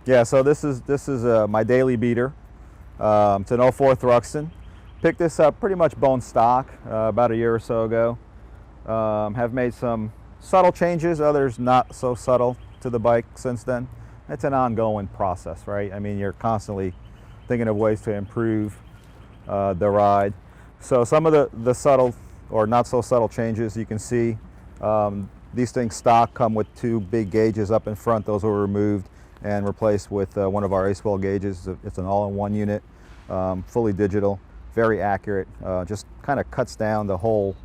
Yeah, so this is my daily beater. It's an '04 Thruxton. Picked this up pretty much bone stock about a year or so ago. Have made some subtle changes, others not so subtle to the bike since then. It's an ongoing process, right? I mean, you're constantly thinking of ways to improve the ride. So some of the subtle or not so subtle changes you can see. These things stock come with two big gauges up in front. Those were removed and replaced with one of our Acewell gauges. It's an all-in-one unit, fully digital, very accurate. Just kind of cuts down the whole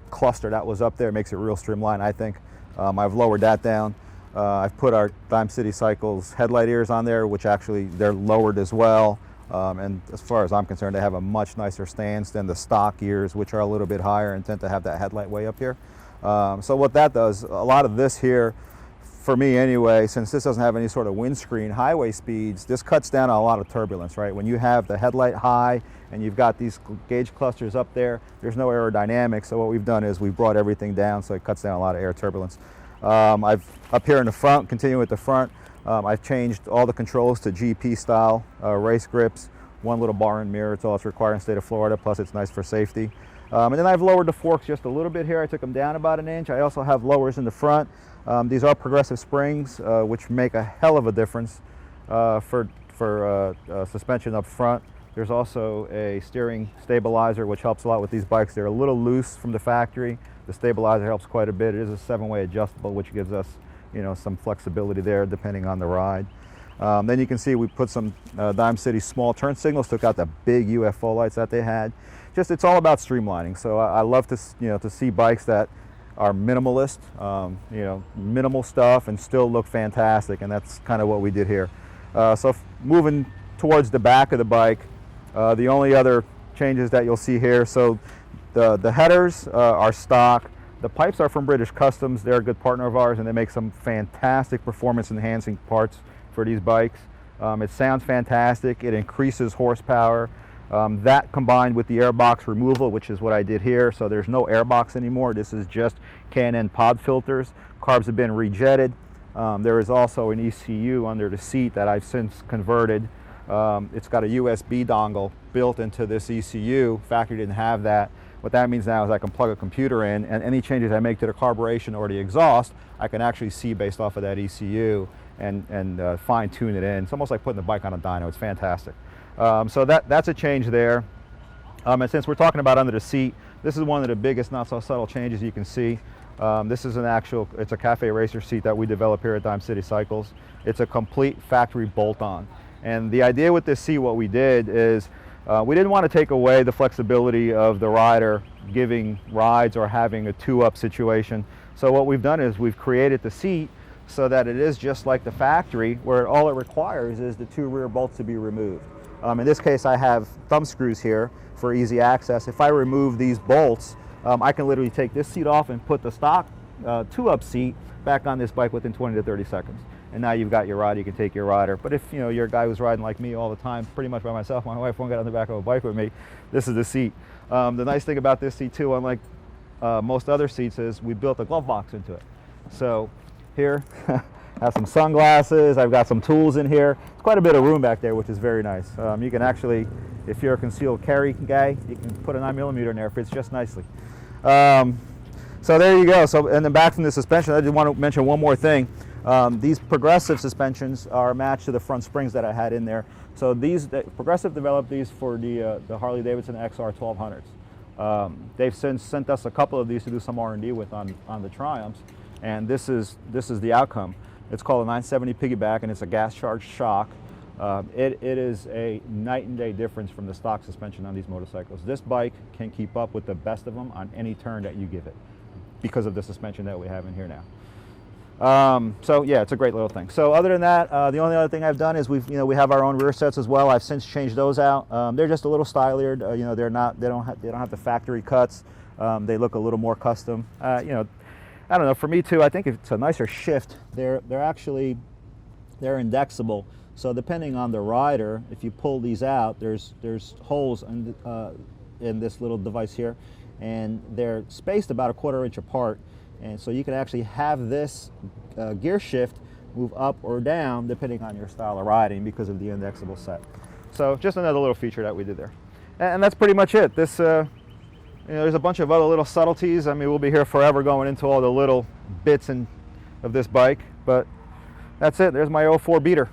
cluster that was up there, makes it real streamlined, I think. I've lowered that down. I've put our Dime City Cycles headlight ears on there, which actually they're lowered as well. And as far as I'm concerned, they have a much nicer stance than the stock ears, which are a little bit higher and tend to have that headlight way up here. So what that does, a lot of this here, for me anyway, since this doesn't have any sort of windscreen highway speeds, this cuts down on a lot of turbulence, right? When you have the headlight high and you've got these gauge clusters up there, there's no aerodynamics. So what we've done is we've brought everything down so it cuts down a lot of air turbulence. I've up here in the front, continuing with the front, I've changed all the controls to GP style race grips, one little bar and mirror. It's all it's required in the state of Florida, plus it's nice for safety. And then I've lowered the forks just a little bit here. I took them down about 1 inch. I also have lowers in the front. These are progressive springs, which make a hell of a difference for suspension up front. There's also a steering stabilizer, which helps a lot with these bikes. They're a little loose from the factory. The stabilizer helps quite a bit. It is a 7-way adjustable, which gives us, you know, some flexibility there depending on the ride. Then you can see we put some Dime City small turn signals, took out the big UFO lights that they had. Just, it's all about streamlining. So I love to, to see bikes that are minimalist, minimal stuff and still look fantastic, and that's kind of what we did here. So moving towards the back of the bike, the only other changes that you'll see here, so the headers are stock. The pipes are from British Customs. They're a good partner of ours, and they make some fantastic performance enhancing parts for these bikes. It sounds fantastic. It increases horsepower. That combined with the airbox removal, which is what I did here, so there's no airbox anymore. This is just K&N pod filters. Carbs have been rejetted. There is also an ECU under the seat that I've since converted. It's got a USB dongle built into this ECU. Factory didn't have that. What that means now is I can plug a computer in, and any changes I make to the carburation or the exhaust, I can actually see based off of that ECU and fine tune it in. It's almost like putting the bike on a dyno. It's fantastic. So that's a change there. And since we're talking about under the seat, this is one of the biggest not so subtle changes you can see. This is it's a Cafe Racer seat that we develop here at Dime City Cycles. It's a complete factory bolt-on. And the idea with this seat, what we did is we didn't want to take away the flexibility of the rider giving rides or having a two-up situation. So what we've done is we've created the seat so that it is just like the factory, where all it requires is the two rear bolts to be removed. In this case, I have thumb screws here for easy access. If I remove these bolts, I can literally take this seat off and put the stock two-up seat back on this bike within 20 to 30 seconds. And now you've got your rider, you can take your rider. But if you're a guy who's riding like me all the time, pretty much by myself, my wife won't get on the back of a bike with me, this is the seat. The nice thing about this seat too, unlike most other seats, is we built a glove box into it. So here, I have some sunglasses, I've got some tools in here. It's quite a bit of room back there, which is very nice. You can actually, if you're a concealed carry guy, you can put a 9mm in there, it fits just nicely. So there you go. So, and then back from the suspension, I just want to mention one more thing. These Progressive suspensions are matched to the front springs that I had in there. So Progressive developed these for the Harley-Davidson XR 1200s. They've since sent us a couple of these to do some R&D with on the Triumphs, and this is the outcome. It's called a 970 piggyback, and it's a gas-charged shock. It is a night and day difference from the stock suspension on these motorcycles. This bike can keep up with the best of them on any turn that you give it because of the suspension that we have in here now. So yeah, it's a great little thing. So other than that, the only other thing I've done is we have our own rear sets as well. I've since changed those out. They're just a little stylier. They don't have the factory cuts. They look a little more custom. I don't know. For me too, I think it's a nicer shift. They're indexable. So depending on the rider, if you pull these out, there's holes in this little device here, and they're spaced about 1/4 inch apart. And so you can actually have this gear shift move up or down depending on your style of riding because of the indexable set. So just another little feature that we did there. And that's pretty much it. This, there's a bunch of other little subtleties. I mean, we'll be here forever going into all the little bits of this bike, but that's it. There's my 04 beater.